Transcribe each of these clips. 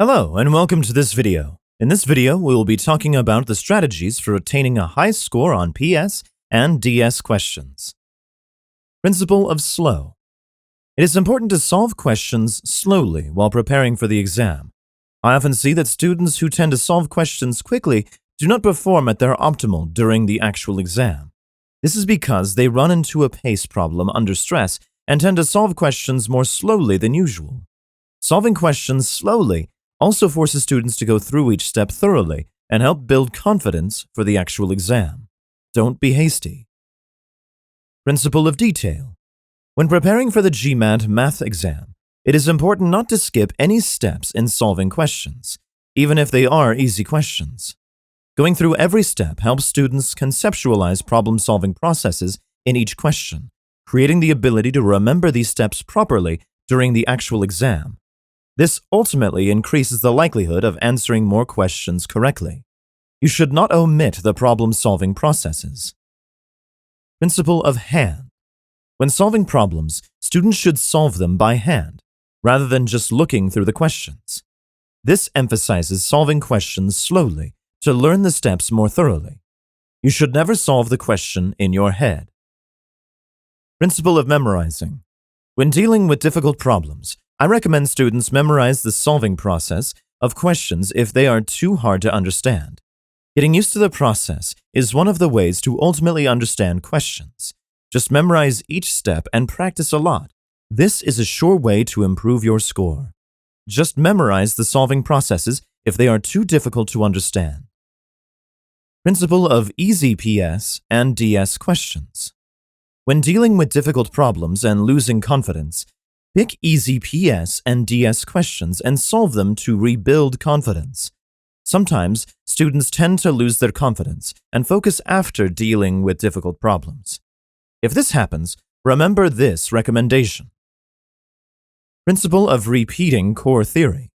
Hello and welcome to this video. In this video, we will be talking about the strategies for attaining a high score on PS and DS questions. Principle of slow. It is important to solve questions slowly while preparing for the exam. I often see that students who tend to solve questions quickly do not perform at their optimal during the actual exam. This is because they run into a pace problem under stress and tend to solve questions more slowly than usual. Solving questions slowly also forces students to go through each step thoroughly and help build confidence for the actual exam. Don't be hasty. Principle of detail. When preparing for the GMAT math exam, it is important not to skip any steps in solving questions, even if they are easy questions. Going through every step helps students conceptualize problem-solving processes in each question, creating the ability to remember these steps properly during the actual exam. This ultimately increases the likelihood of answering more questions correctly. You should not omit the problem-solving processes. Principle of hand. When solving problems, students should solve them by hand, rather than just looking through the questions. This emphasizes solving questions slowly to learn the steps more thoroughly. You should never solve the question in your head. Principle of memorizing. When dealing with difficult problems, I recommend students memorize the solving process of questions if they are too hard to understand. Getting used to the process is one of the ways to ultimately understand questions. Just memorize each step and practice a lot. This is a sure way to improve your score. Just memorize the solving processes if they are too difficult to understand. Principle of easy PS and DS questions. When dealing with difficult problems and losing confidence, pick easy PS and DS questions and solve them to rebuild confidence. Sometimes, students tend to lose their confidence and focus after dealing with difficult problems. If this happens, remember this recommendation. Principle of repeating core theory.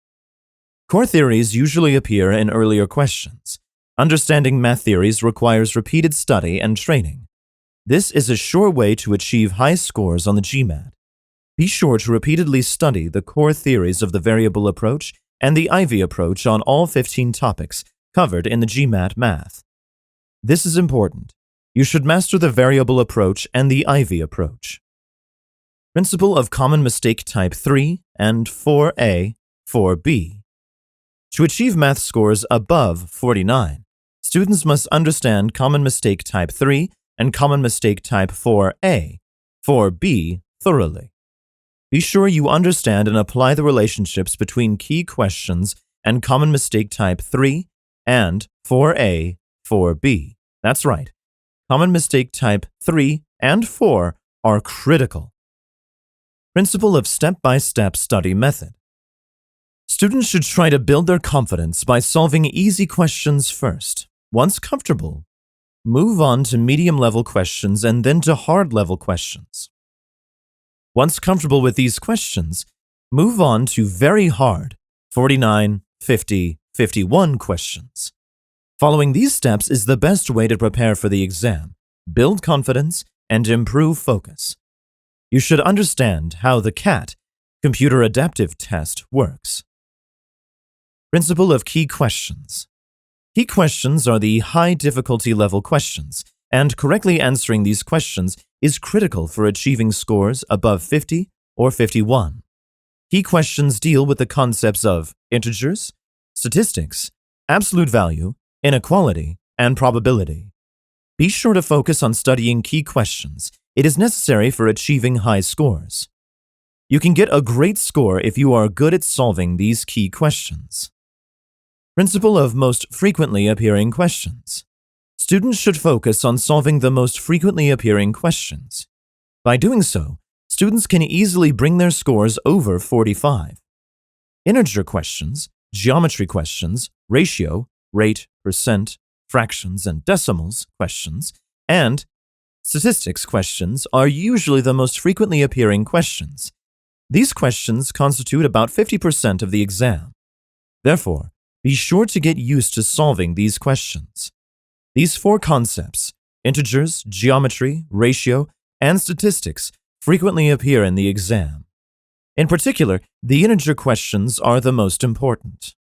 Core theories usually appear in earlier questions. Understanding math theories requires repeated study and training. This is a sure way to achieve high scores on the GMAT. Be sure to repeatedly study the core theories of the variable approach and the IV approach on all 15 topics covered in the GMAT math. This is important. You should master the variable approach and the IV approach. Principle of common mistake type 3 and 4A, 4B. To achieve math scores above 49, students must understand common mistake type 3 and common mistake type 4A, 4B thoroughly. Be sure you understand and apply the relationships between key questions and common mistake type 3 and 4A, 4B. That's right. Common mistake type 3 and 4 are critical. Principle of step-by-step study method. Students should try to build their confidence by solving easy questions first. Once comfortable, move on to medium-level questions and then to hard-level questions. Once comfortable with these questions, move on to very hard 49, 50, 51 questions. Following these steps is the best way to prepare for the exam, build confidence, and improve focus. You should understand how the CAT, Computer Adaptive Test, works. Principle of key questions. Key questions are the high difficulty level questions, and correctly answering these questions is critical for achieving scores above 50 or 51. Key questions deal with the concepts of integers, statistics, absolute value, inequality, and probability. Be sure to focus on studying key questions. It is necessary for achieving high scores. You can get a great score if you are good at solving these key questions. Principle of most frequently appearing questions. Students should focus on solving the most frequently appearing questions. By doing so, students can easily bring their scores over 45. Integer questions, geometry questions, ratio, rate, percent, fractions, and decimals questions, and statistics questions are usually the most frequently appearing questions. These questions constitute about 50% of the exam. Therefore, be sure to get used to solving these questions. These four concepts, integers, geometry, ratio, and statistics, frequently appear in the exam. In particular, the integer questions are the most important.